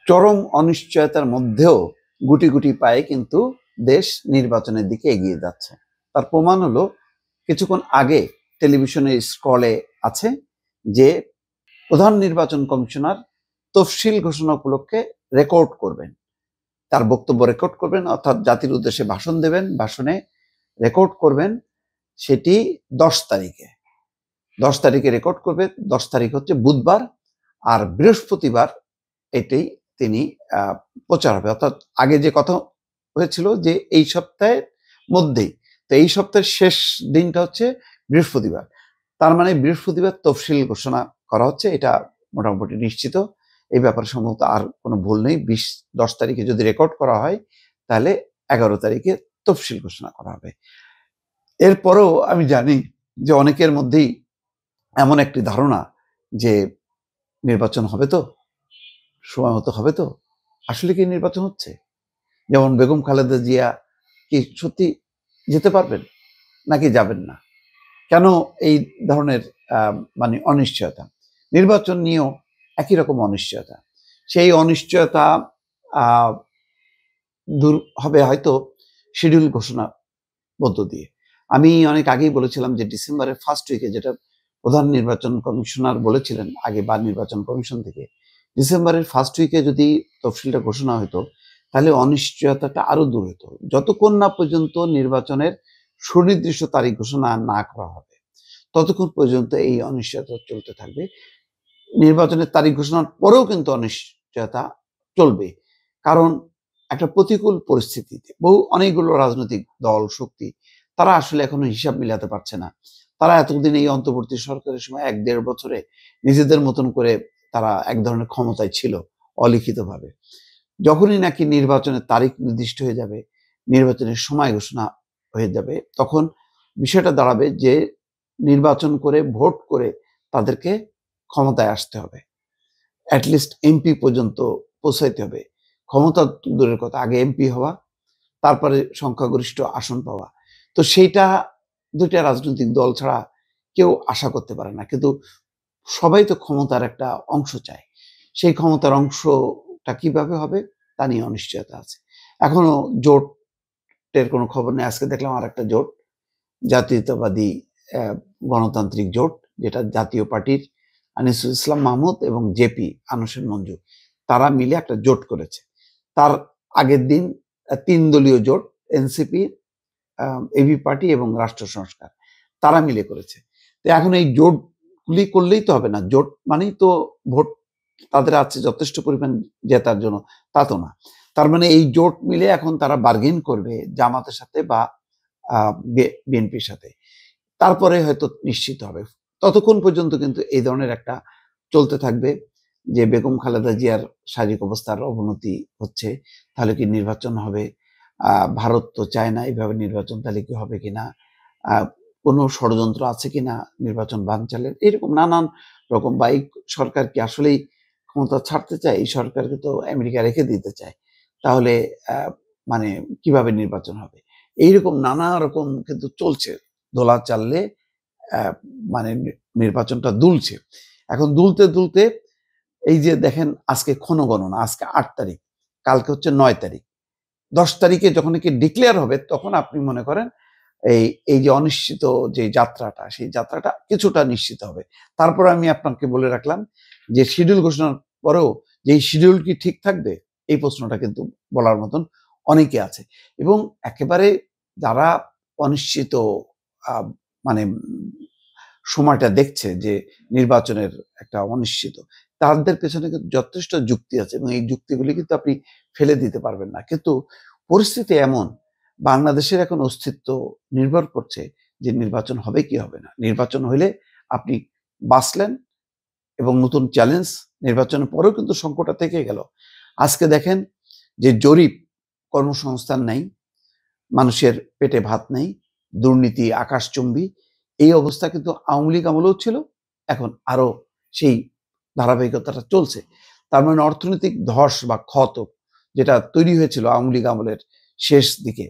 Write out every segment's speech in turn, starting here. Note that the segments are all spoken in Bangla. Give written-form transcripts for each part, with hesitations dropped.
চরম অনিশ্চয়তার মধ্যেও গুটি গুটি পায়ে কিন্তু দেশ নির্বাচনের দিকে এগিয়ে যাচ্ছে। তার প্রমাণ হলো কিছুক্ষণ আগে টেলিভিশনের স্ক্রলে আছে যে প্রধান নির্বাচন কমিশনার তফসিল ঘোষণা উপলক্ষে রেকর্ড করবেন, তার বক্তব্য রেকর্ড করবেন, অর্থাৎ জাতির উদ্দেশ্যে ভাষণ দেবেন, ভাষণে রেকর্ড করবেন। সেটি 10 তারিখে 10 তারিখে রেকর্ড করবে। 10 তারিখ হচ্ছে বুধবার, আর বৃহস্পতিবার এটাই তিনি প্রচার হবে। অর্থাৎ আগে যে কথা হয়েছিল যে এই সপ্তাহের মধ্যেই, তো এই সপ্তাহের শেষ দিনটা হচ্ছে বৃহস্পতিবার। তার মানে বৃহস্পতিবার তফসিল ঘোষণা করা হচ্ছে, এটা মোটামুটি নিশ্চিত। এই ব্যাপারে সম্ভবত আর কোনো ভুল নেই। 10 তারিখে যদি রেকর্ড করা হয় তাহলে 11 তারিখে তফসিল ঘোষণা করা হবে। এরপরেও আমি জানি যে অনেকের মধ্যেই এমন একটি ধারণা যে নির্বাচন হবে তো, সময় মতো হবে তো। আসলে কি নির্বাচন হচ্ছে? যেমন বেগম খালেদা জিয়া কি সত্যি যেতে পারবেন নাকি যাবেন না? কেন এই ধরনের মানে অনিশ্চয়তা? নির্বাচন নিয়েও একই রকম অনিশ্চয়তা। সেই অনিশ্চয়তা দূর হবে হয়তো শিডিউল ঘোষণার মধ্য দিয়ে। আমি অনেক আগেই বলেছিলাম যে ডিসেম্বরের ফার্স্ট উইকে, যেটা প্রধান নির্বাচন কমিশনার বলেছিলেন আগে বা নির্বাচন কমিশন থেকে, ডিসেম্বরের ফার্স্ট উইকে যদি তফসিলটা ঘোষণা হতো তাহলে অনিশ্চয়তাটা আরো দূর হতো। যতক্ষণ না পর্যন্ত নির্বাচনের সুনির্দিষ্ট তারিখ ঘোষণা না করা হবে ততক্ষণ পর্যন্ত এই অনিশ্চয়তা চলতে থাকবে। নির্বাচনের তারিখ ঘোষণার পরেও কিন্তু অনিশ্চয়তা চলবে, কারণ একটা প্রতিকূল পরিস্থিতিতে অনেকগুলো রাজনৈতিক দল শক্তি তারা আসলে এখনো হিসাব মিলাতে পারছে না। তারা এতদিন এই অন্তর্বর্তী সরকারের সময় 1-1.5 বছরে নিজেদের মতন করে তারা এক ধরনের ক্ষমতায় ছিল অলিখিতভাবে। যখনই নাকি নির্বাচনের তারিখ নির্দিষ্ট হয়ে যাবে, নির্বাচনের সময় ঘোষণা হয়ে যাবে, তখন বিষয়টা দাঁড়াবে যে নির্বাচন করে ভোট করে তাদেরকে ক্ষমতায় আসতে হবে, অ্যাটলিস্ট এমপি পর্যন্ত পৌঁছাইতে হবে। ক্ষমতা দূরের কথা, আগে এমপি হওয়া, তারপরে সংখ্যাগরিষ্ঠ আসন পাওয়া। তো সেইটা দুইটা রাজনৈতিক দল ছাড়া কেউ আশা করতে পারে না। কিন্তু সবাই তো ক্ষমতার একটা অংশ চায়। সেই ক্ষমতার অংশটা কিভাবে হবে তা নিয়ে অনিশ্চয়তা আছে। এখনো জোটের কোনো খবর নেই। আজকে দেখলাম আর একটা জোট, জাতীয়তাবাদী গণতান্ত্রিক জোট, যেটা জাতীয় পার্টির আনিসুল ইসলাম মাহমুদ এবং জেপি আনসের মঞ্জু, তারা মিলে একটা জোট করেছে। তার আগের দিন 3 দলীয় জোট, এনসিপি, এবি পার্টি এবং রাষ্ট্র সংস্কার, তারা মিলে করেছে। তো এখন এই জোটগুলি করলেই তো হবে না। জোট মানেই তো ভোট তাদের আছে যথেষ্ট পরিমাণ জেতার জন্য, তা তো না। তার মানে এই জোট মিলে এখন তারা বার্গেন করবে জামাতের সাথে বা বিএনপির সাথে, তারপরে হয়তো নিশ্চিত হবে। ততক্ষণ পর্যন্ত কিন্তু এই ধরনের একটা চলতে থাকবে যে বেগম খালেদা জিয়ার শারীরিক অবস্থার অবনতি হচ্ছে, তাহলে কি নির্বাচন হবে? ভারত তো চায় না এইভাবে নির্বাচন, তাহলে কি হবে কিনা? কোনো ষড়যন্ত্র আছে কিনা নির্বাচন বানচালের? এরকম নানান রকম। বা এই সরকার কি আসলেই ক্ষমতা ছাড়তে চায়? এই সরকারকে তো আমেরিকা রেখে দিতে চায়। তাহলে মানে কিভাবে নির্বাচন হবে? এইরকম নানা রকম কিন্তু চলছে। দোলা চাললে মানে নির্বাচনটা দুলছে। এখন দুলতে দুলতে এই যে দেখেন আজকে ক্ষণগণনা, আজকে 8 তারিখ, কালকে হচ্ছে 9 তারিখ। 10 তারিখে যখন নাকি ডিক্লেয়ার হবে তখন আপনি মনে করেন এই যে অনিশ্চিত যে যাত্রাটা, সেই যাত্রাটা কিছুটা নিশ্চিত হবে। তারপর আমি আপনাকে বলে রাখলাম যে শিডিউল ঘোষণার পরেও যে এই শিডিউল কি ঠিক থাকবে, এই প্রশ্নটা কিন্তু বলার মতন অনেকে আছে। এবং একেবারে যারা অনিশ্চিত মানে সময়টা দেখছে যে নির্বাচনের একটা অনিশ্চিত, তাদের পেছনে কিন্তু যথেষ্ট যুক্তি আছে এবং এই যুক্তিগুলি কিন্তু আপনি ফেলে দিতে পারবেন না। কিন্তু পরিস্থিতি এমন, বাংলাদেশের এখন অস্তিত্ব নির্ভর করছে যে নির্বাচন হবে কি হবে না। নির্বাচন হইলে আপনি বাঁচলেন এবং নতুন চ্যালেঞ্জ, নির্বাচনের পরেও কিন্তু সংকটটা থেকে গেল। আজকে দেখেন যে জরিপ, কর্মসংস্থান নাই, মানুষের পেটে ভাত নেই, দুর্নীতি আকাশচুম্বী, এই অবস্থা কিন্তু আওয়ামী লীগ আমলেও ছিল, এখন আরো সেই ধারাবাহিকতাটা চলছে। তার মানে অর্থনৈতিক ধস বা ক্ষত যেটা তৈরি হয়েছিল আওয়ামী লীগ আমলের শেষ দিকে,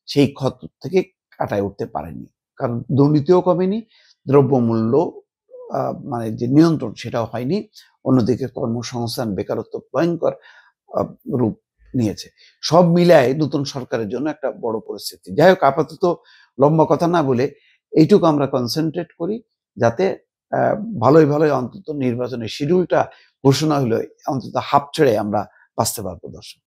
সেই ক্ষত থেকে কাটায় উঠতে পারেনি। কারণ দুর্নীতিও কমেনি, দ্রব্যমূল্য মানে যে নিয়ন্ত্রণ সেটাও হয়নি। অন্যদিকে কর্মসংস্থান, বেকারত্ব ভয়ঙ্কর আহ, রূপ নিয়েছে। সব মিলায় নতুন সরকারের জন্য একটা বড় পরিস্থিতি। যাই হোক, আপাতত লম্বা কথা না বলে এইটুকু আমরা কনসেন্ট্রেট করি, যাতে ভালোই ভালোই অন্তত নির্বাচনের শিডিউলটা ঘোষণা হলো অন্তত হাফ ছেড়ে আমরা বাঁচতে পারবো দর্শক।